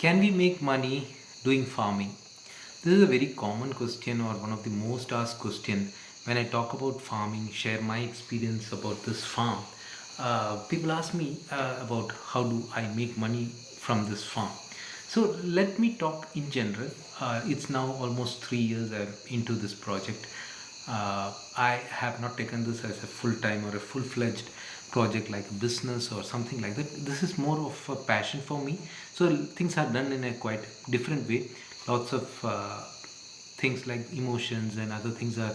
Can we make money doing farming? This is a very common question or one of the most asked question when I talk about farming, share my experience about this farm. People ask me about how do I make money from this farm. So let me talk in general. It's now almost 3 years I'm into this project. I have not taken this as a full time or a full fledged project like a business or something like that. This is more of a passion for me. So things are done in a quite different way. Lots of things like emotions and other things are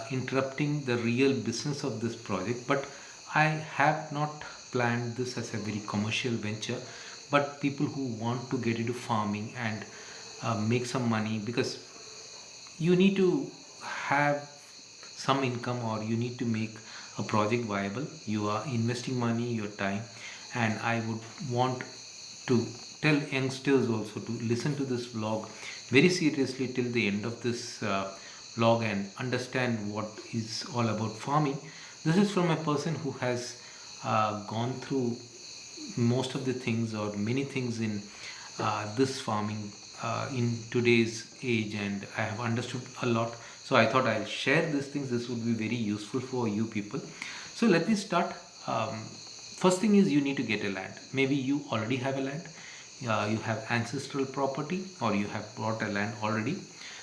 interrupting the real business of this project. But I have not planned this as a very commercial venture, but people who want to get into farming and make some money, because you need to have some income or you need to make a project viable. You are investing money, your time, and I would want to tell youngsters also to listen to this vlog very seriously till the end of this vlog and understand what is all about farming. This is from a person who has gone through most of the things or many things in this farming in today's age, and I have understood a lot. So I thought I'll share these things. This would be very useful for you people. So let me start. First thing is you need to get a land. Maybe you already have a land. You have ancestral property or you have bought a land already.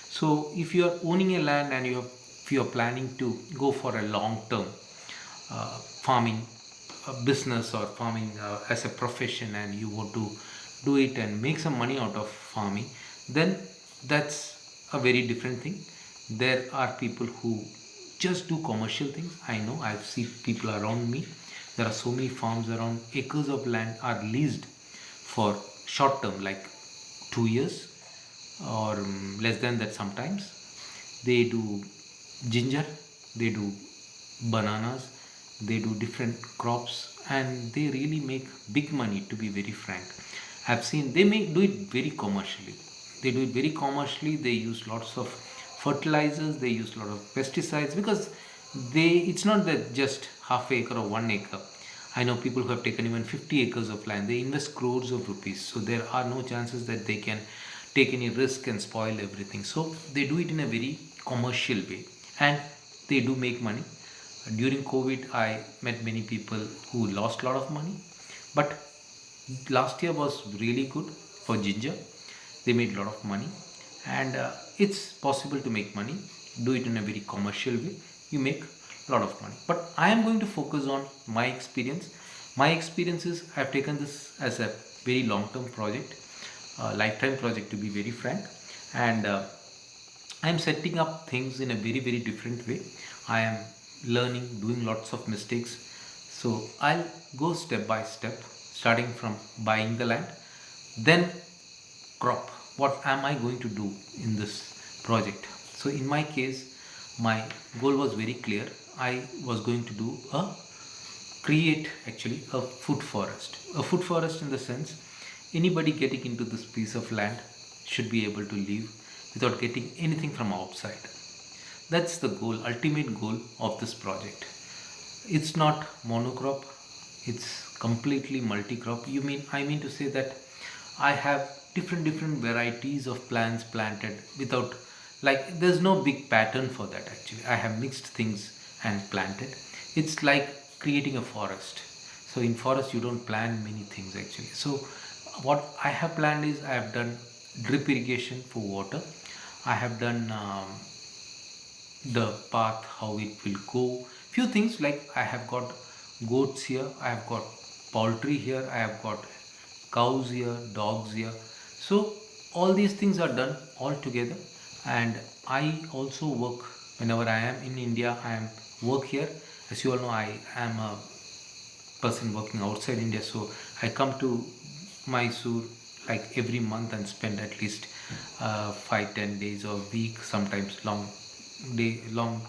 So if you are owning a land and if you are planning to go for a long term farming business or farming as a profession, and you want to do it and make some money out of farming, then that's a very different thing. There are people who just do commercial things. I know, I've seen people around me. There are so many farms around. Acres of land are leased for short term, like 2 years or less than that sometimes. They do ginger, they do bananas, they do different crops, and they really make big money, to be very frank. I've seen they make do it very commercially. They do it very commercially. They use lots of fertilizers, they use a lot of pesticides, because it's not that just half acre or 1 acre. I know people who have taken even 50 acres of land. They invest crores of rupees, so there are no chances that they can take any risk and spoil everything. So they do it in a very commercial way, and they do make money. During COVID, I met many people who lost a lot of money, but last year was really good for ginger. They made a lot of money, and it's possible to make money. Do it in a very commercial way. You make a lot of money. But I am going to focus on my experience. My experience is I've taken this as a very long-term project, lifetime project, to be very frank, and I'm setting up things in a very different way. I am learning, doing lots of mistakes. So I'll go step by step, starting from buying the land, then crop. What am I going to do in this project? So in my case, my goal was very clear. I was going to do create actually a food forest. A food forest in the sense, anybody getting into this piece of land should be able to live without getting anything from outside. That's the goal, ultimate goal of this project. It's not monocrop, it's completely multi-crop. I mean to say that I have different varieties of plants planted without, like, there's no big pattern for that actually. I have mixed things and planted. It's like creating a forest. So in forest you don't plant many things actually. So what I have planned is I have done drip irrigation for water. I have done the path how it will go. Few things like I have got goats here, I have got poultry here, I have got cows here, dogs here. So all these things are done all together, and I also work whenever I am in India. I am work here. As you all know, I am a person working outside India, so I come to Mysore like every month and spend at least 5-10 days or week, sometimes long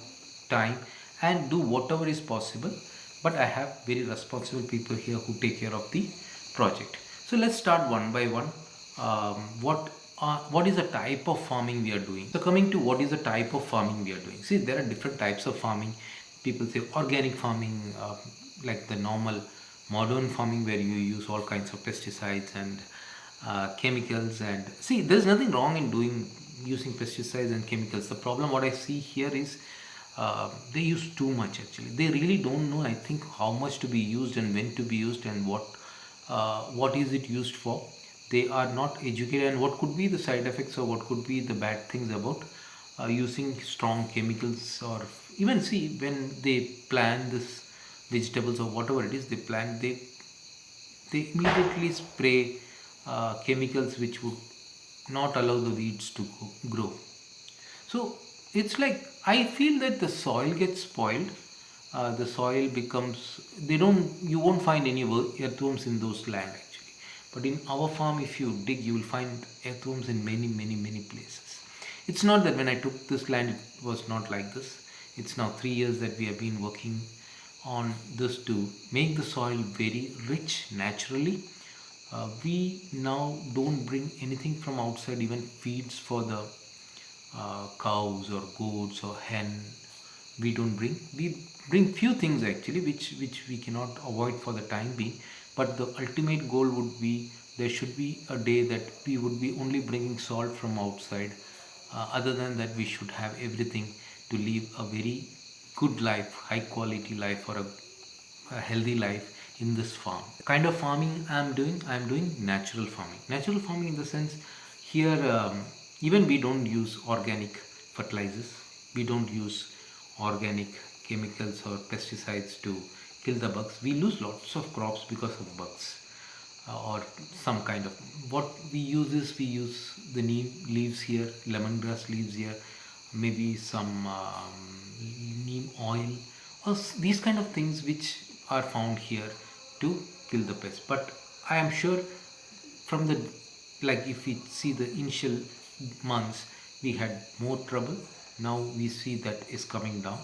time, and do whatever is possible. But I have very responsible people here who take care of the project. So let's start one by one. What is the type of farming we are doing? So coming to what is the type of farming we are doing. See, there are different types of farming. People say organic farming, like the normal modern farming where you use all kinds of pesticides and chemicals. And see, there's nothing wrong in doing using pesticides and chemicals. The problem what I see here is they use too much actually. They really don't know, I think, how much to be used and when to be used and what is it used for. They are not educated, and what could be the side effects or what could be the bad things about using strong chemicals. Or even see, when they plant this vegetables or whatever it is they plant, they immediately spray chemicals which would not allow the weeds to grow. So it's like I feel that the soil gets spoiled. The soil becomes, they don't, you won't find any earthworms in those land actually. But in our farm, if you dig, you will find earthworms in many, many, many places. It's not that when I took this land, it was not like this. It's now 3 years that we have been working on this to make the soil very rich naturally. We now don't bring anything from outside, even feeds for the cows or goats or hen. We don't bring. We bring few things actually, which we cannot avoid for the time being. But the ultimate goal would be there should be a day that we would be only bringing salt from outside. Other than that, we should have everything to live a very good life, high quality life, or a healthy life in this farm. The kind of farming I'm doing natural farming. Natural farming in the sense here, even we don't use organic fertilizers. We don't use organic chemicals or pesticides to kill the bugs. We lose lots of crops because of bugs or some kind of. What we use is we use the neem leaves here, lemongrass leaves here, maybe some neem oil, or these kind of things which are found here to kill the pests. But I am sure from the, like if we see the initial months, we had more trouble. Now we see that is coming down.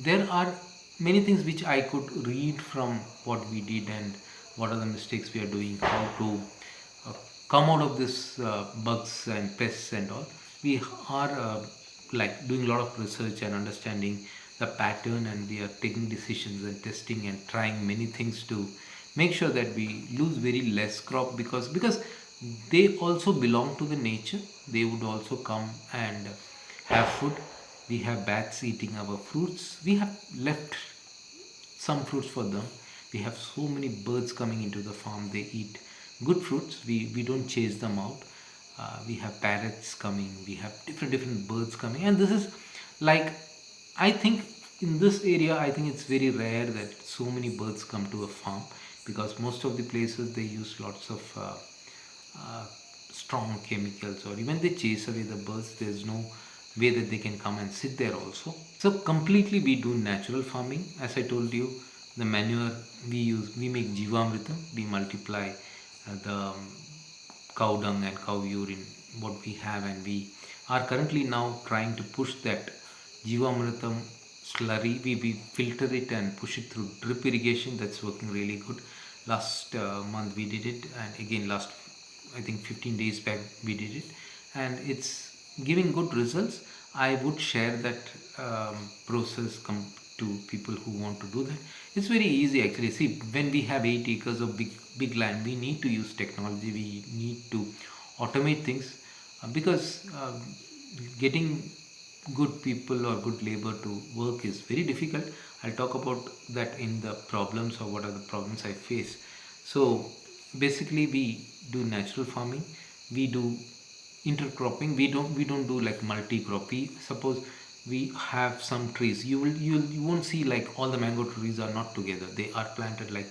There are many things which I could read from what we did and what are the mistakes we are doing, how to come out of this bugs and pests and all. We are like doing a lot of research and understanding the pattern, and we are taking decisions and testing and trying many things to make sure that we lose very less crop, because they also belong to the nature. They would also come and have food. We have bats eating our fruits. We have left some fruits for them. We have so many birds coming into the farm. They eat good fruits. We don't chase them out. We have parrots coming. We have different birds coming, and this is like, I think in this area, I think it's very rare that so many birds come to a farm, because most of the places they use lots of strong chemicals, or even they chase away the birds. There's no way that they can come and sit there also. So completely we do natural farming. As I told you, the manure we use, we make jivamritam. We multiply the cow dung and cow urine what we have, and we are currently now trying to push that jivamritam slurry. We filter it and push it through drip irrigation. That's working really good. Last month we did it, and again last, I think 15 days back we did it, and it's giving good results. I would share that process to people who want to do that. It's very easy actually. See, when we have 8 acres of big land, we need to use technology. We need to automate things because getting good people or good labor to work is very difficult. I'll talk about that in the problems, or what are the problems I face. So basically we do natural farming. We do intercropping. We don't do like multi-crop. Suppose we have some trees, you won't see like all the mango trees are not together. They are planted like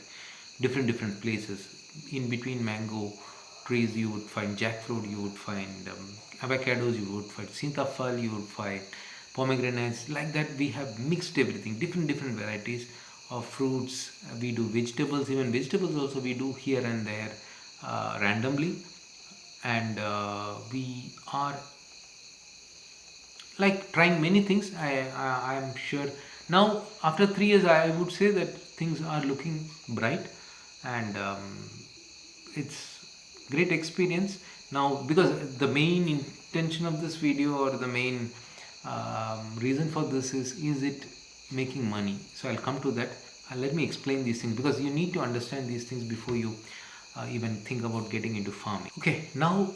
different places. In between mango trees you would find jackfruit, you would find avocados, you would find sintafal, you would find pomegranates. Like that we have mixed everything, different varieties of fruits. We do vegetables. Even vegetables also we do here and there randomly. And we are like trying many things. I am sure now after 3 years I would say that things are looking bright, and it's great experience now, because the main intention of this video, or the main reason for this is it making money? So I'll come to that. Let me explain these things, because you need to understand these things before you even think about getting into farming. Okay, now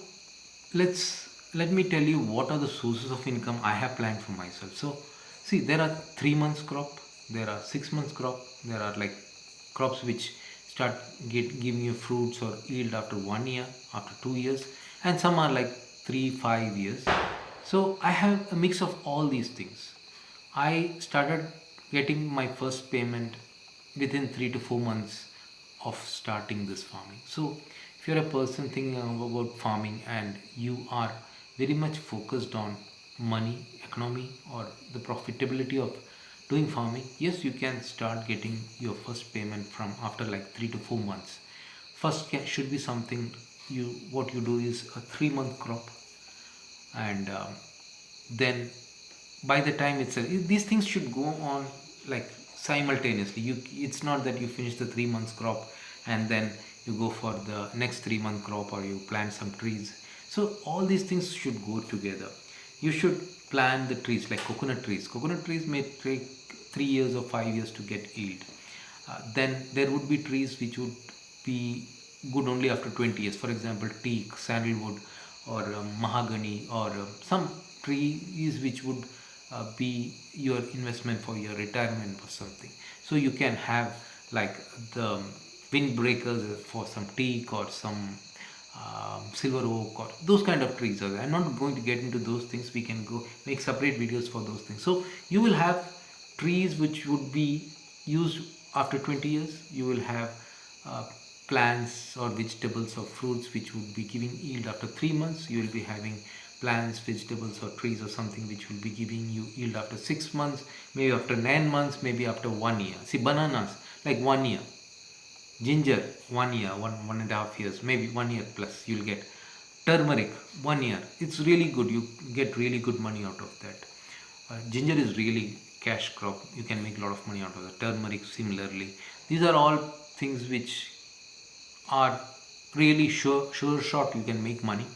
let me tell you what are the sources of income I have planned for myself. So see, there are 3 months crop, there are 6 months crop, there are like crops which start giving you fruits or yield after 1 year, after 2 years, and some are like 3 5 years. So I have a mix of all these things. I started getting my first payment within 3 to 4 months of starting this farming. So, if you're a person thinking about farming and you are very much focused on money, economy, or the profitability of doing farming, yes, you can start getting your first payment from after like 3 to 4 months. First should be something you what you do is a 3 month crop, and then by the time itself these things should go on like simultaneously. It's not that you finish the 3 months crop and then you go for the next 3 month crop, or you plant some trees. So all these things should go together. You should plant the trees like coconut trees may take 3 years or 5 years to get yield. Then there would be trees which would be good only after 20 years. For example, teak, sandalwood, or mahogany, or some trees which would be your investment for your retirement or something. So you can have like the windbreakers for some teak or some silver oak or those kind of trees are there. I'm not going to get into those things. We can go make separate videos for those things. So you will have trees which would be used after 20 years. You will have uh, plants or vegetables or fruits which would be giving yield after 3 months. You will be having plants, vegetables, or trees or something which will be giving you yield after 6 months, maybe after 9 months, maybe after 1 year. See, bananas like 1 year, ginger 1 year, 1.5 years, maybe 1 year plus you'll get. Turmeric 1 year, it's really good, you get really good money out of that. Ginger is really cash crop, you can make a lot of money out of that. Turmeric similarly. These are all things which are really sure shot you can make money.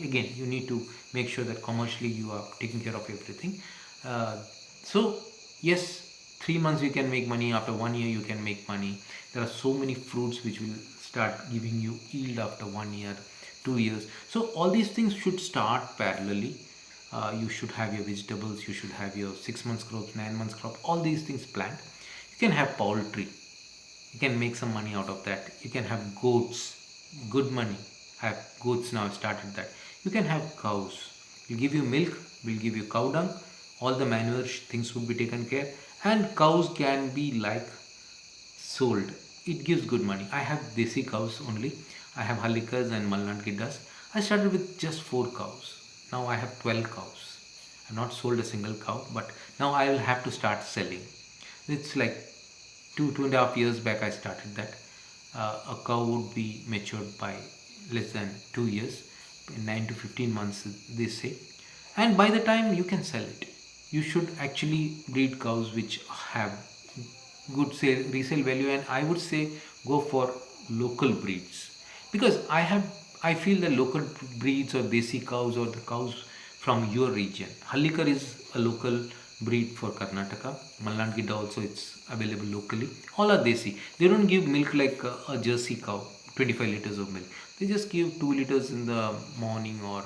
Again, you need to make sure that commercially you are taking care of everything. uh, so yes, 3 months you can make money, after 1 year you can make money. There are so many fruits which will start giving you yield after 1 year, 2 years. So all these things should start parallelly. You should have your vegetables, you should have your 6 months crop, 9 months crop, all these things planned. You can have poultry, you can make some money out of that. You can have goats, good money. I have goats now, I started that. You can have cows, will give you milk, will give you cow dung, all the manure things would be taken care. And cows can be like sold, it gives good money. I have desi cows only. I have Halikas and Malnad Giddas. I started with just 4 cows. Now I have 12 cows. I've not sold a single cow, but now I will have to start selling. It's like 2.5 years back I started that. A cow would be matured by less than 2 years, in 9 to 15 months they say, and by the time you can sell it. You should actually breed cows which have good sale resale value, and I would say go for local breeds, because I feel the local breeds or desi cows or the cows from your region. Hallikar is a local breed for Karnataka. Malnad Gidda also it's available locally. All are desi. They don't give milk like a Jersey cow, 25 liters of milk. They just give 2 liters in the morning, or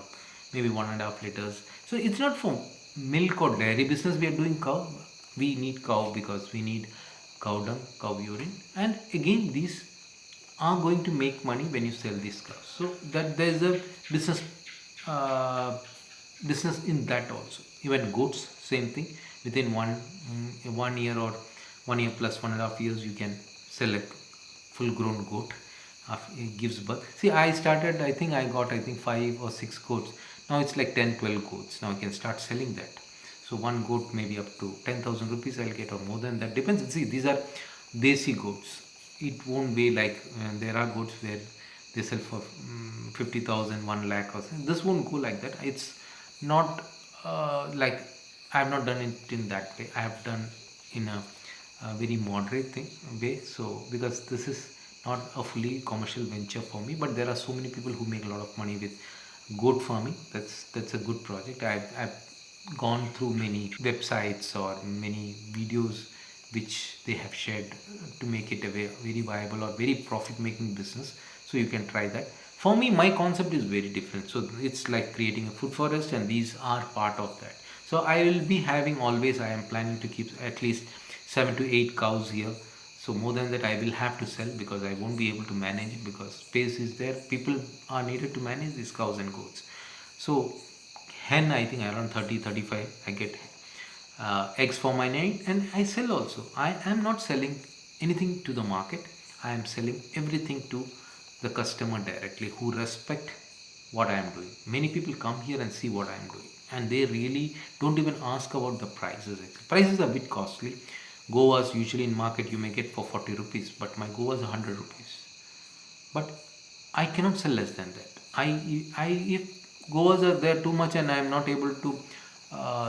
maybe 1.5 liters. So it's not for milk or dairy business we are doing cow. We need cow because we need cow dung, cow urine, and again these are going to make money when you sell these cows. So that there is a business uh, business in that also. Even goats, same thing. Within 1 year or 1 year plus 1.5 years, you can sell a full grown goat. It gives birth. See, I started, I think 5 or 6 goats. Now it's like 10 12 goats. Now I can start selling that. So one goat maybe up to 10,000 rupees I'll get, or more than that. Depends. See, these are desi goats. It won't be like there are goats where they sell for 50,000, 1 lakh or something. This won't go like that. It's not like I have not done it in that way. I have done in a very moderate thing way. So because this is not a fully commercial venture for me, but there are so many people who make a lot of money with goat farming. That's a good project. I've gone through many websites or many videos which they have shared to make it a very viable or very profit making business. So you can try that. For me, my concept is very different. So it's like creating a food forest, and these are part of that. So I will be having always, I am planning to keep at least 7 to 8 cows here. So more than that I will have to sell, because I won't be able to manage it, because space is there, people are needed to manage these cows and goats. So hen, I think around 30 35 I get eggs for my name, and I sell also. I am not selling anything to the market. I am selling everything to the customer directly, who respect what I am doing. Many people come here and see what I am doing, and they really don't even ask about the prices. Prices are a bit costly. Goas usually in market you may get for 40 rupees, but my Goa is 100 rupees. But I cannot sell less than that. If goas are there too much and I am not able to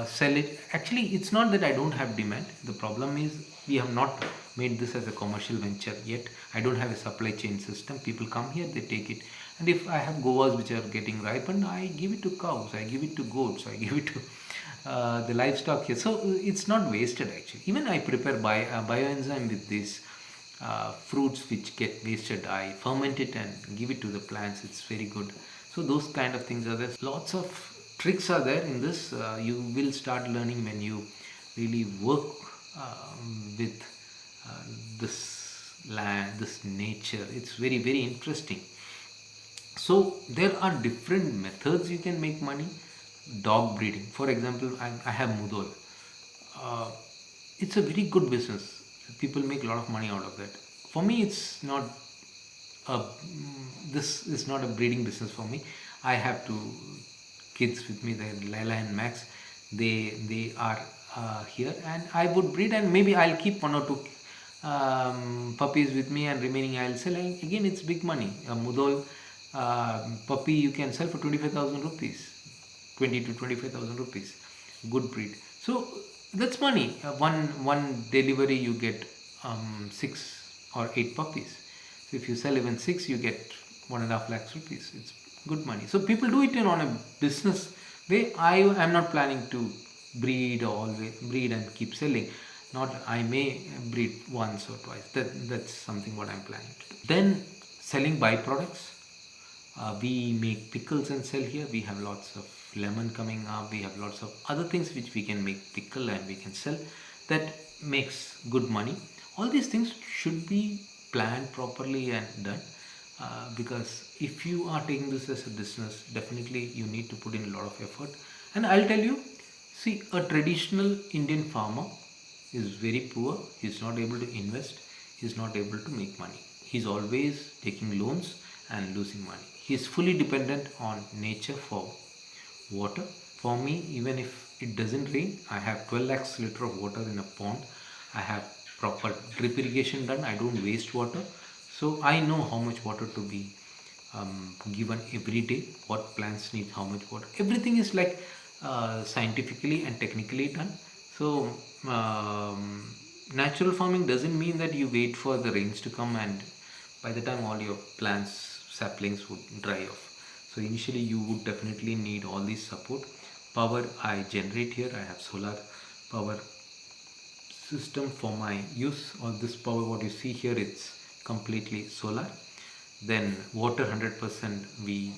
sell it, actually it's not that I don't have demand. The problem is we have not made this as a commercial venture yet. I don't have a supply chain system. People come here, they take it, and if I have goas which are getting ripened, I give it to cows, I give it to goats, I give it to the livestock here. So it's not wasted actually. Even I prepare bioenzyme with this fruits which get wasted. I ferment it and give it to the plants. It's very good. So those kind of things are there. Lots of tricks are there in this. You will start learning when you really work with this land, this nature. It's very very interesting. So there are different methods you can make money. Dog breeding, for example, I have Mudol. uh, it's a very good business. People make a lot of money out of that. For me, it's not this is not a breeding business for me. I have two kids with me, they're Laila and Max. They are here, and I would breed, and maybe I'll keep one or two puppies with me, and remaining I'll sell. And again, it's big money. A Mudol puppy you can sell for 25,000 rupees, 20 to 25,000 rupees. Good breed. So that's money. One delivery you get 6 or 8 puppies. So if you sell even 6, you get 1.5 lakhs rupees. It's good money. So people do it in on a business way. I am not planning to breed or always breed and keep selling. Not, I may breed once or twice. That's something what I'm planning to do. Then selling byproducts. We make pickles and sell here. We have lots of lemon coming up. We have lots of other things which we can make pickle and we can sell. That makes good money. All these things should be planned properly and done, because if you are taking this as a business, definitely you need to put in a lot of effort. And I'll tell you, see, a traditional Indian farmer is very poor. He's not able to invest. He's not able to make money. He's always taking loans and losing money. He is fully dependent on nature for water. For me, even if it doesn't rain, I have 12 lakhs liter of water in a pond. I have proper drip irrigation done. I don't waste water. So I know how much water to be given every day, what plants need how much water. Everything is like scientifically and technically done. So natural farming doesn't mean that you wait for the rains to come, and by the time all your plants saplings would dry off. So initially you would definitely need all this support. Power I generate here. I have solar power system for my use. All this power what you see here, it's completely solar. Then water 100% we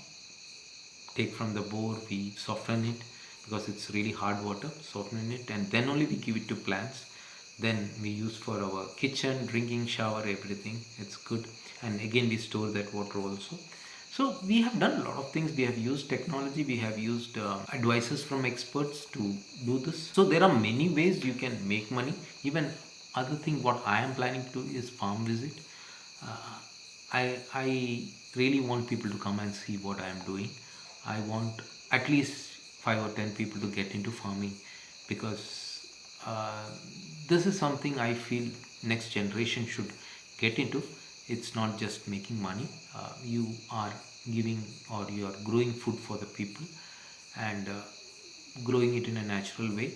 take from the bore. We soften it because it's really hard water, soften it, and then only we give it to plants. Then we use for our kitchen, drinking, shower, everything. It's good. And again we store that water also. So we have done a lot of things. We have used technology, we have used advices from experts to do this. So there are many ways you can make money. Even other thing what I am planning to do is farm visit. I really want people to come and see what I am doing. I want at least 5 or 10 people to get into farming, because this is something I feel next generation should get into. It's not just making money. You are giving, or you are growing food for the people, and growing it in a natural way.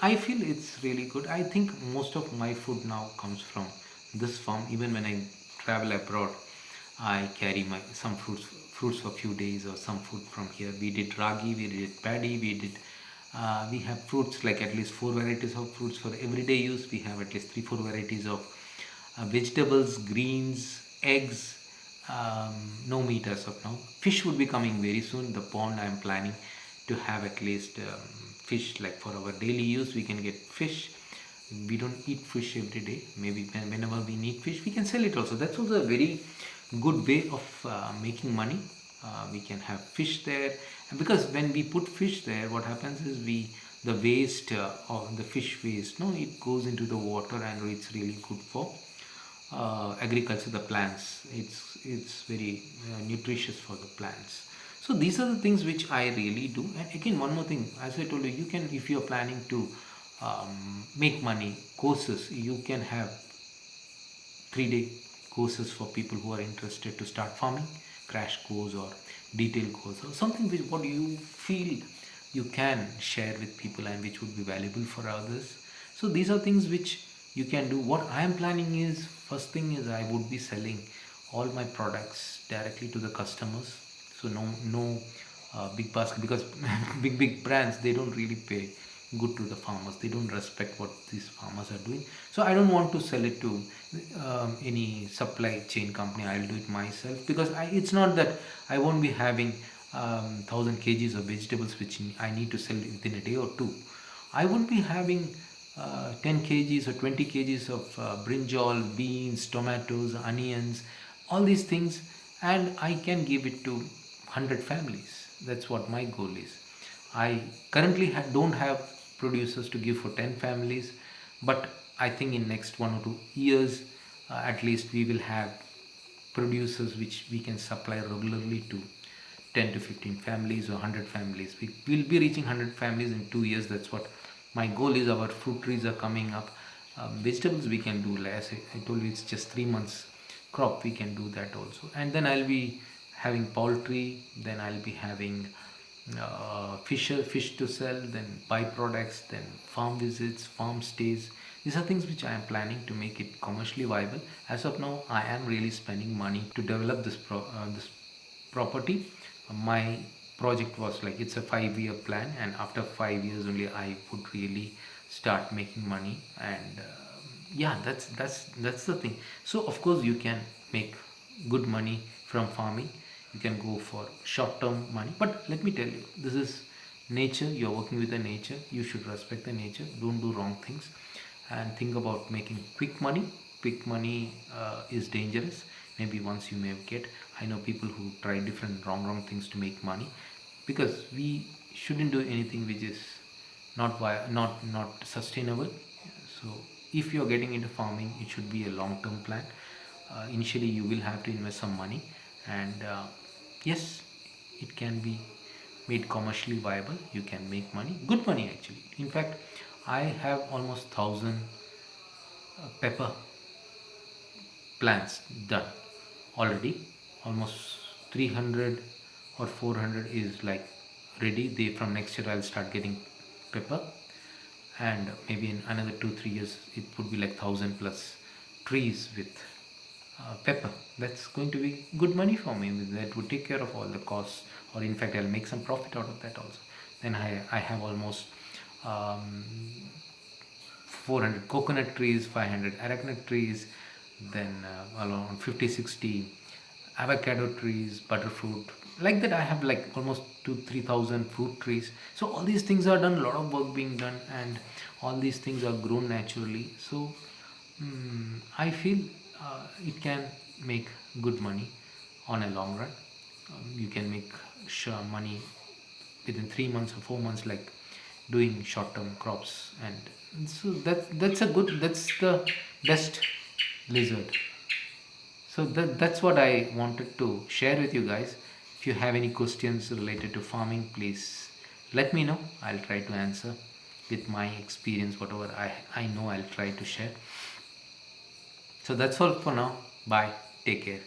I feel it's really good. I think most of my food now comes from this farm. Even when I travel abroad, I carry my some fruits for a few days, or some food from here. We did ragi, we did paddy, we have fruits like at least 4 varieties of fruits for everyday use. We have at least 3 4 varieties of vegetables, greens, eggs, No meat as of now. Fish would be coming very soon. The pond I'm planning to have at least fish, like for our daily use we can get fish. We don't eat fish every day. Maybe whenever we need fish we can sell it also. That's also a very good way of making money. We can have fish there, and because when we put fish there, what happens is the waste or the fish waste, no, it goes into the water and it's really good for agriculture, the plants. It's very nutritious for the plants. So these are the things which I really do. And again, one more thing, as I told you, you can, if you're planning to make money, courses, you can have 3-day courses for people who are interested to start farming, crash course or detailed course or something which what you feel you can share with people and which would be valuable for others. So these are things which you can do. What I am planning is, first thing is I would be selling all my products directly to the customers. So no big basket, because big brands, they don't really pay good to the farmers. They don't respect what these farmers are doing. So I don't want to sell it to any supply chain company. I'll do it myself, because it's not that I won't be having 1000 kgs of vegetables which I need to sell within a day or two. I won't be having 10 kgs or 20 kgs of brinjal, beans, tomatoes, onions, all these things, and I can give it to 100 families. That's what my goal is. I currently don't have producers to give for 10 families, but I think in next 1 or 2 years, at least we will have producers which we can supply regularly to 10 to 15 families or 100 families. We will be reaching 100 families in 2 years. That's what my goal is. Our fruit trees are coming up. Vegetables we can do, as I told you, it's just 3 months crop. We can do that also. And then I'll be having poultry, then I'll be having fish to sell, then byproducts, then farm visits, farm stays. These are things which I am planning to make it commercially viable. As of now, I am really spending money to develop this property. My project was like, it's a 5-year plan, and after 5 years only I would really start making money. And yeah, that's the thing. So of course you can make good money from farming. You can go for short term money, but let me tell you, this is nature. You're working with the nature. You should respect the nature. Don't do wrong things, and think about making quick money. Quick money is dangerous. Maybe once you may get, I know people who try different wrong things to make money, because we shouldn't do anything which is not sustainable. So if you're getting into farming, it should be a long term plan. Initially you will have to invest some money, and yes, it can be made commercially viable. You can make money, good money actually. In fact, I have almost 1000 pepper plants done already. Almost 300 or 400 is like ready. They, from next year I'll start getting pepper, and maybe in another 2-3 years it would be like 1000 plus trees with pepper. That's going to be good money for me. That would take care of all the costs, or in fact I'll make some profit out of that also. Then I have almost 400 coconut trees, 500 arachidonate trees, then around 50-60 avocado trees, butterfruit. Like that I have like almost 2-3,000 fruit trees. So all these things are done, a lot of work being done, and all these things are grown naturally. So I feel it can make good money on a long run. You can make sure money within 3 months or 4 months, like doing short term crops. And so that's the best lizard. So that's what I wanted to share with you guys. If you have any questions related to farming, please let me know. I'll try to answer with my experience. Whatever I know, I'll try to share. So that's all for now. Bye. Take care.